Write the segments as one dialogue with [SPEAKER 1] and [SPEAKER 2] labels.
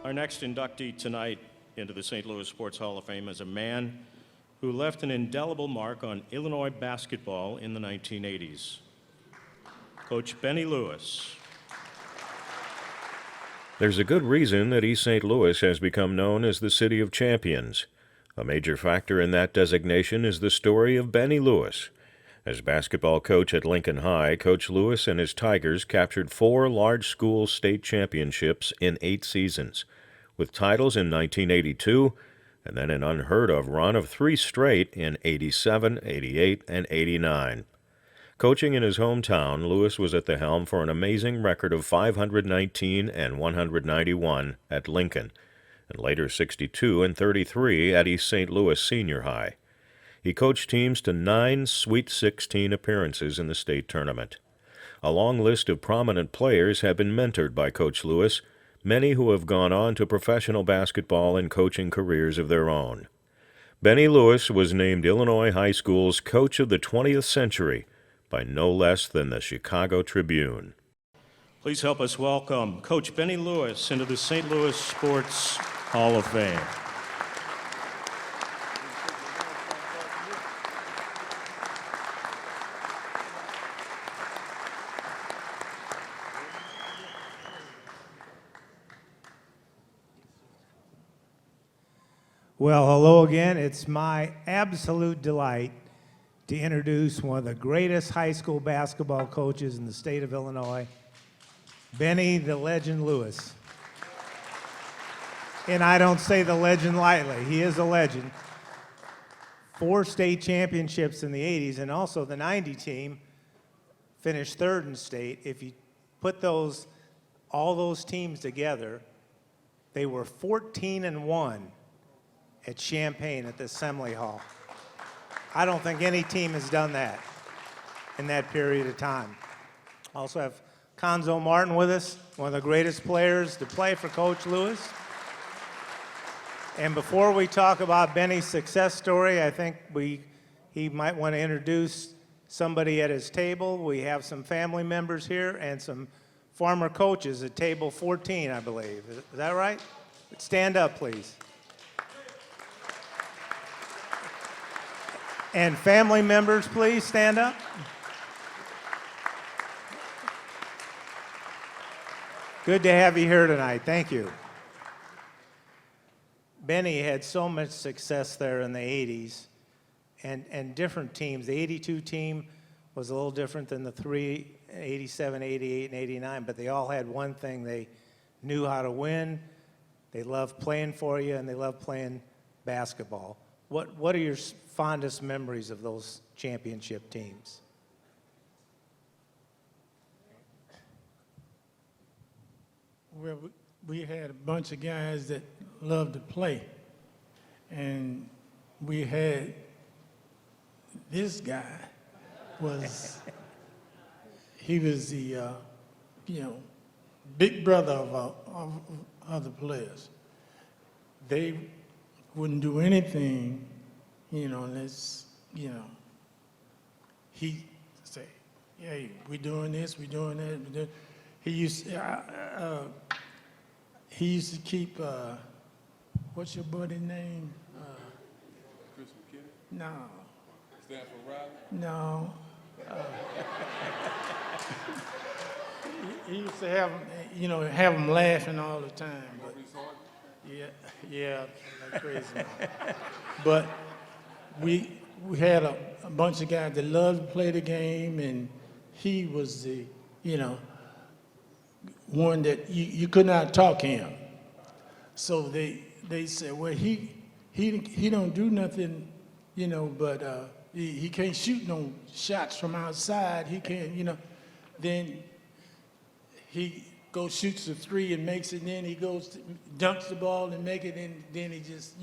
[SPEAKER 1] Our next inductee tonight into the St. Louis Sports Hall of Fame is a man who left an indelible mark on Illinois basketball in the 1980s. Coach Bennie Lewis.
[SPEAKER 2] There's a good reason that East St. Louis has become known as the City of Champions. A major factor in that designation is the story of Bennie Lewis. As basketball coach at Lincoln High, Coach Lewis and his Tigers captured 4 large school state championships in 8 seasons, with titles in 1982 and then an unheard-of run of 3 straight in 87, 88, and 89. Coaching in his hometown, Lewis was at the helm for an amazing record of 519 and 191 at Lincoln, and later 62 and 33 at East St. Louis Senior High. He coached teams to 9 Sweet 16 appearances in the state tournament. A long list of prominent players have been mentored by Coach Lewis, many who have gone on to professional basketball and coaching careers of their own. Bennie Lewis was named Illinois High School's Coach of the 20th Century by no less than the Chicago Tribune.
[SPEAKER 1] Please help us welcome Coach Bennie Lewis into the St. Louis Sports Hall of Fame.
[SPEAKER 3] Well, hello again. It's my absolute delight to introduce one of the greatest high school basketball coaches in the state of Illinois, Bennie the Legend Lewis. And I don't say the legend lightly. He is a legend. 4 state championships in the 80s, and also the 90 team finished 3rd in state. If you put all those teams together, they were 14-1 at Champaign at the Assembly Hall. I don't think any team has done that in that period of time. Also have Counzo Martin with us, one of the greatest players to play for Coach Lewis. And before we talk about Bennie's success story, I think he might want to introduce somebody at his table. We have some family members here and some former coaches at table 14, I believe. Is that right? Stand up, please. And family members, please stand up. Good to have you here tonight. Thank you. Bennie had so much success there in the 80s and different teams. The 82 team was a little different than the 3, 87, 88, and 89, but they all had one thing. They knew how to win, they loved playing for you, and they loved playing basketball. What are your fondest memories of those championship teams?
[SPEAKER 4] Well, we had a bunch of guys that loved to play, and we had this guy he was the big brother of other players. They wouldn't do anything, unless, he say, hey, we doing this, we doing that. He used to keep, what's your buddy's name?
[SPEAKER 5] Chris McKinney?
[SPEAKER 4] No.
[SPEAKER 5] Stanford Riley?
[SPEAKER 4] No. He used to have them laughing all the time. But yeah, like crazy. But we had a bunch of guys that loved to play the game, and he was the, one that you could not talk him. So they said, well, he don't do nothing, but he can't shoot no shots from outside. He can't, Then he goes shoots the 3 and makes it. And then he goes dunks the ball and make it. And then he just,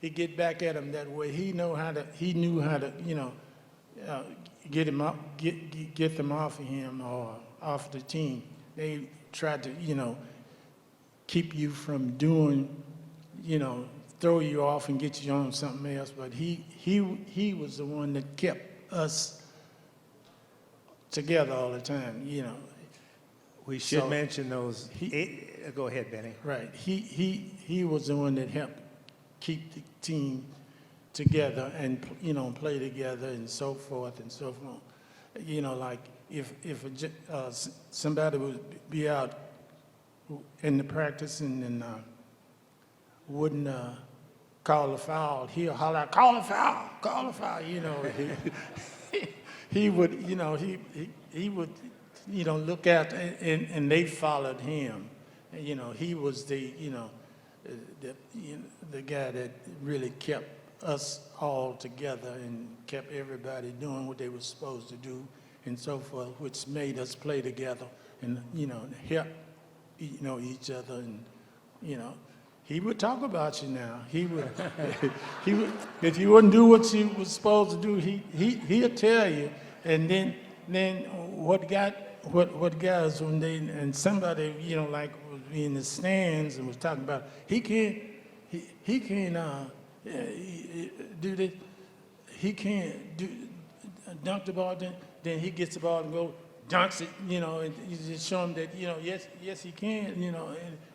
[SPEAKER 4] he get back at him that way. He knew how to, get him up, get them off of him or off the team. They tried to, keep you from doing, throw you off and get you on something else. But he was the one that kept us together all the time.
[SPEAKER 3] We should
[SPEAKER 4] So,
[SPEAKER 3] mention those. Go ahead, Benny.
[SPEAKER 4] Right. He was the one that helped keep the team together and, play together and so forth and so forth. Like if somebody would be out in the practicing and wouldn't call a foul, he'll holler out, call a foul, call a foul, he would, he would, look out and they followed him. He was the guy that really kept us all together and kept everybody doing what they were supposed to do and so forth, which made us play together and, help, each other. And, he would talk about you now. He would, if you wouldn't do what you was supposed to do, he'll tell you. And then what got us when and somebody, like was in the stands and was talking about, he can't do this. He can't dunk the ball. Then he gets the ball and go dunks it. And you just show him that yes he can.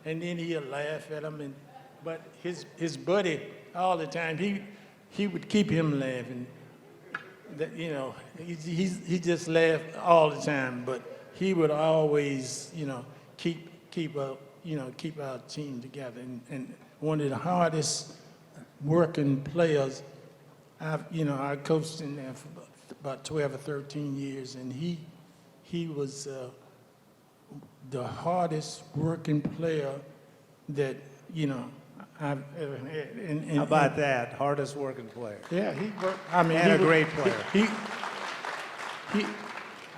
[SPEAKER 4] And then he'll laugh at him. But his buddy all the time he would keep him laughing. That he just laughed all the time. But he would always keep our team together. And one of the hardest working players. I coached in there for about 12 or 13 years, and he was the hardest working player that I've ever had.
[SPEAKER 3] How about that? Hardest working player.
[SPEAKER 4] Yeah, he worked.
[SPEAKER 3] And a great player.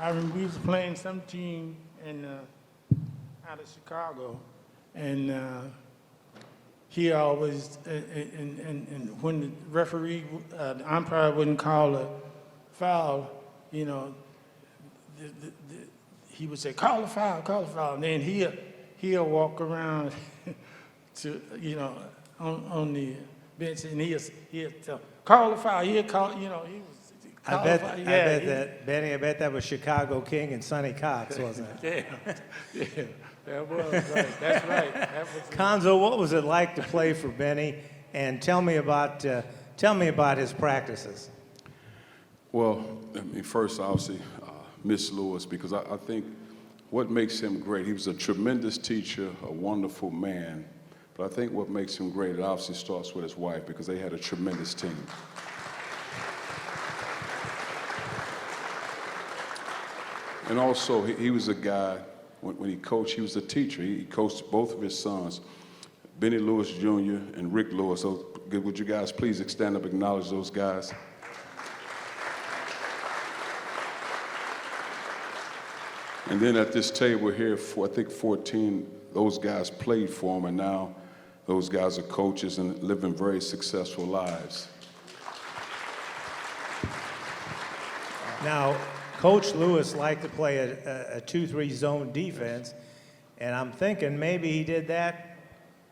[SPEAKER 4] I remember we was playing some team out of Chicago, and he always and when the referee, the umpire wouldn't call a foul, he would say, call a foul, and then he'll walk around to on the bench and he'll tell, call a foul. He'll call, he was.
[SPEAKER 3] I bet that was Chicago King and Sonny Cox, wasn't it?
[SPEAKER 4] Yeah, that was right. That's right. That was
[SPEAKER 3] Counzo, what was it like to play for Benny? And tell me about his practices.
[SPEAKER 5] Well, first, obviously, Miss Lewis, because I think what makes him great, he was a tremendous teacher, a wonderful man, but I think what makes him great, it obviously starts with his wife, because they had a tremendous team. And also, he was a guy, when he coached, he was a teacher. He coached both of his sons, Bennie Lewis Jr. and Rick Lewis. So would you guys please stand up and acknowledge those guys? And then at this table here, I think 14, those guys played for him, and now those guys are coaches and living very successful lives.
[SPEAKER 3] Now, Coach Lewis liked to play a 2-3 zone defense, and I'm thinking maybe he did that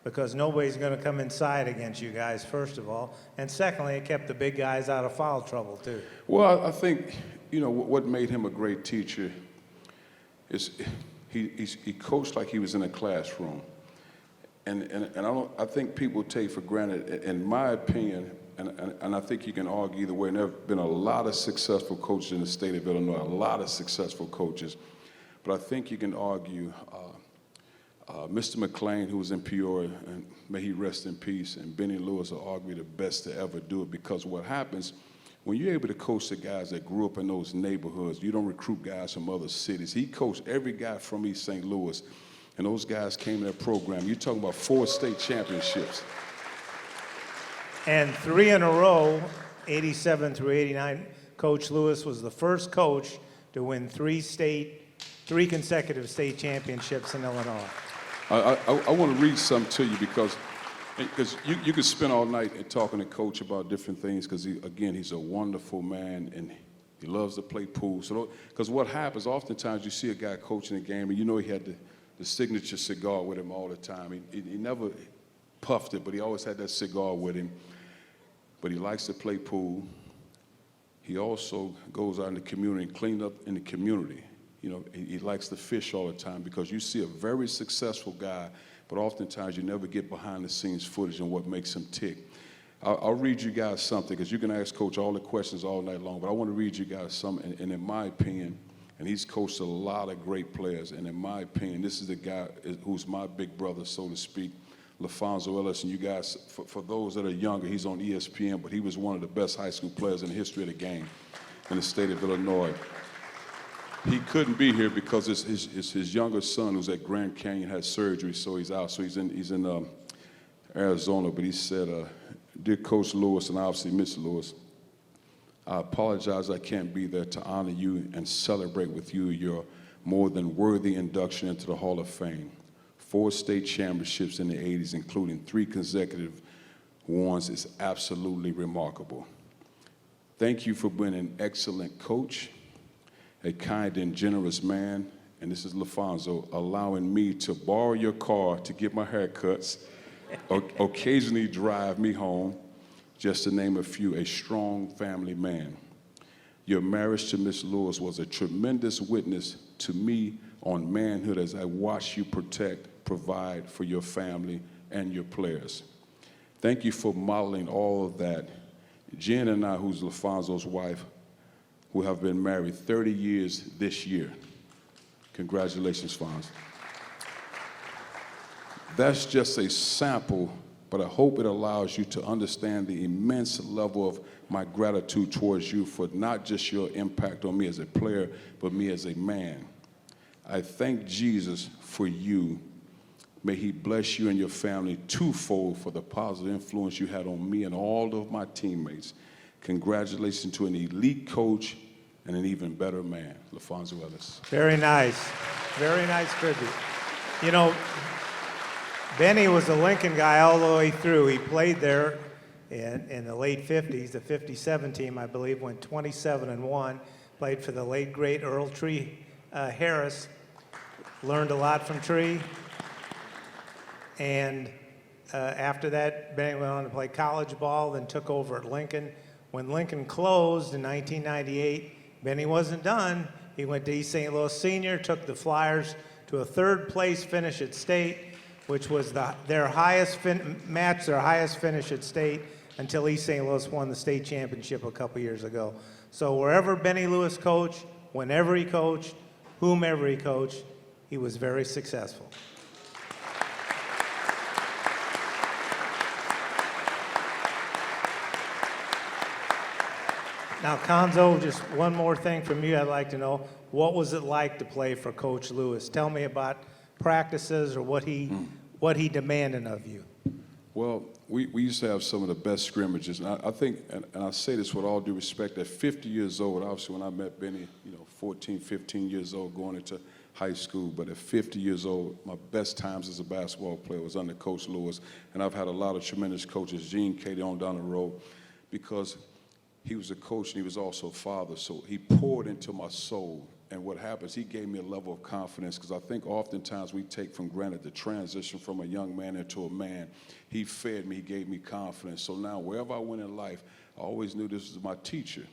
[SPEAKER 3] because nobody's going to come inside against you guys, first of all, and secondly, it kept the big guys out of foul trouble, too.
[SPEAKER 5] Well, I think, what made him a great teacher is he coached like he was in a classroom. And I think people take for granted, in my opinion, and I think you can argue either way, and there have been a lot of successful coaches in the state of Illinois, a lot of successful coaches, but I think you can argue Mr. McLean, who was in Peoria, and may he rest in peace, and Bennie Lewis are arguably the best to ever do it, because what happens, when you're able to coach the guys that grew up in those neighborhoods, you don't recruit guys from other cities. He coached every guy from East St. Louis, and those guys came in that program. You're talking about 4 state championships.
[SPEAKER 3] And 3 in a row, 87 through 89, Coach Lewis was the first coach to win 3 consecutive state championships in Illinois.
[SPEAKER 5] I want to read something to you because you could spend all night talking to Coach about different things because, he's a wonderful man and he loves to play pool. So, because what happens, oftentimes you see a guy coaching a game and he had the signature cigar with him all the time. He never puffed it, but he always had that cigar with him. But he likes to play pool. He also goes out in the community and cleans up in the community. You know, he likes to fish all the time because you see a very successful guy, but oftentimes you never get behind the scenes footage and what makes him tick. I'll read you guys something, because you can ask Coach all the questions all night long, but I want to read you guys something, and in my opinion, and he's coached a lot of great players, and in my opinion, this is the guy who's my big brother, so to speak, LaFonso Ellis. And you guys, for those that are younger, he's on ESPN, but he was one of the best high school players in the history of the game in the state of Illinois. He couldn't be here because his younger son, who's at Grand Canyon, had surgery, so he's out. So he's in Arizona, but he said, "Dear Coach Lewis, and obviously Miss Lewis, I apologize I can't be there to honor you and celebrate with you your more than worthy induction into the Hall of Fame. 4 state championships in the 80s, including 3 consecutive ones, is absolutely remarkable. Thank you for being an excellent coach, a kind and generous man," and this is LaFonso, "allowing me to borrow your car to get my haircuts, occasionally drive me home, just to name a few, a strong family man. Your marriage to Miss Lewis was a tremendous witness to me on manhood as I watched you protect, provide for your family and your players. Thank you for modeling all of that. Jen and I, who's LaFonso's wife, who have been married 30 years this year." Congratulations, Fonz. That's just a sample, but I hope it allows you to understand the immense level of my gratitude towards you for not just your impact on me as a player, but me as a man. I thank Jesus for you. May he bless you and your family twofold for the positive influence you had on me and all of my teammates. Congratulations to an elite coach and an even better man, LaFonso Ellis.
[SPEAKER 3] Very nice. Very nice tribute. You know, Benny was a Lincoln guy all the way through. He played there in the late 50s. The 57 team, I believe, went 27-1. Played for the late, great Earl Tree Harris. Learned a lot from Tree. And after that, Benny went on to play college ball, then took over at Lincoln. When Lincoln closed in 1998, Benny wasn't done. He went to East St. Louis Senior, took the Flyers to a 3rd-place finish at state, which was their highest finish at state until East St. Louis won the state championship a couple years ago. So wherever Bennie Lewis coached, whenever he coached, whomever he coached, he was very successful. Now, Counzo, just one more thing from you I'd like to know. What was it like to play for Coach Lewis? Tell me about practices or what he demanded of you.
[SPEAKER 5] Well, we used to have some of the best scrimmages, and I think, and I say this with all due respect, at 50 years old, obviously when I met Benny, 14, 15 years old going into high school, but at 50 years old, my best times as a basketball player was under Coach Lewis, and I've had a lot of tremendous coaches, Gene Katie on down the road, because he was a coach and he was also a father, so he poured into my soul. And what happens, he gave me a level of confidence, because I think oftentimes we take for granted the transition from a young man into a man. He fed me, he gave me confidence. So now wherever I went in life, I always knew this was my teacher.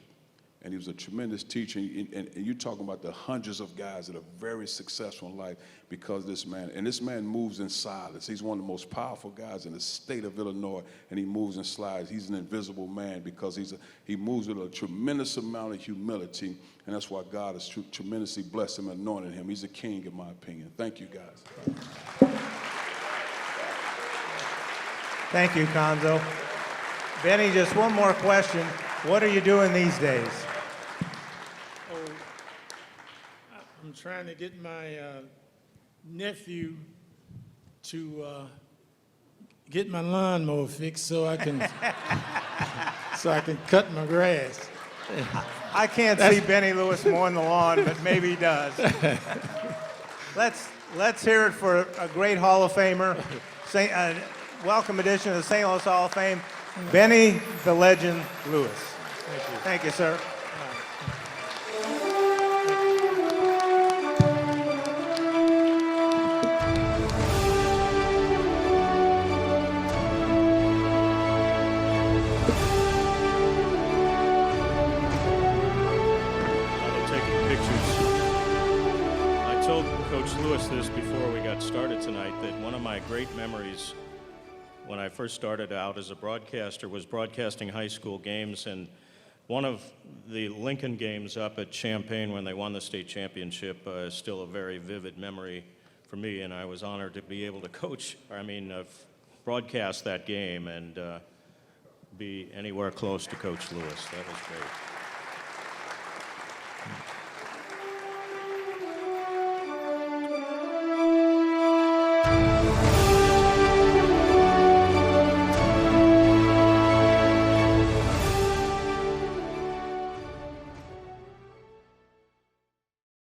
[SPEAKER 5] And he was a tremendous teacher. And you're talking about the hundreds of guys that are very successful in life because of this man. And this man moves in silence. He's one of the most powerful guys in the state of Illinois, and he moves in slides. He's an invisible man because he moves with a tremendous amount of humility, and that's why God has tremendously blessed him and anointed him. He's a king, in my opinion. Thank you, guys.
[SPEAKER 3] Thank you, Counzo. Benny, just one more question. What are you doing these days?
[SPEAKER 4] I'm trying to get my nephew to get my lawnmower fixed so I can cut my grass.
[SPEAKER 3] I can't see Bennie Lewis mowing the lawn, but maybe he does. Let's hear it for a great Hall of Famer, welcome addition to the St. Louis Hall of Fame, Bennie the Legend Lewis. Thank you, sir.
[SPEAKER 1] They're taking pictures Coach Lewis this before we got started tonight, that one of my great memories when I first started out as a broadcaster was broadcasting high school games, and one of the Lincoln games up at Champaign when they won the state championship is still a very vivid memory for me, and I was honored to be able to broadcast that game and be anywhere close to Coach Lewis. That was great.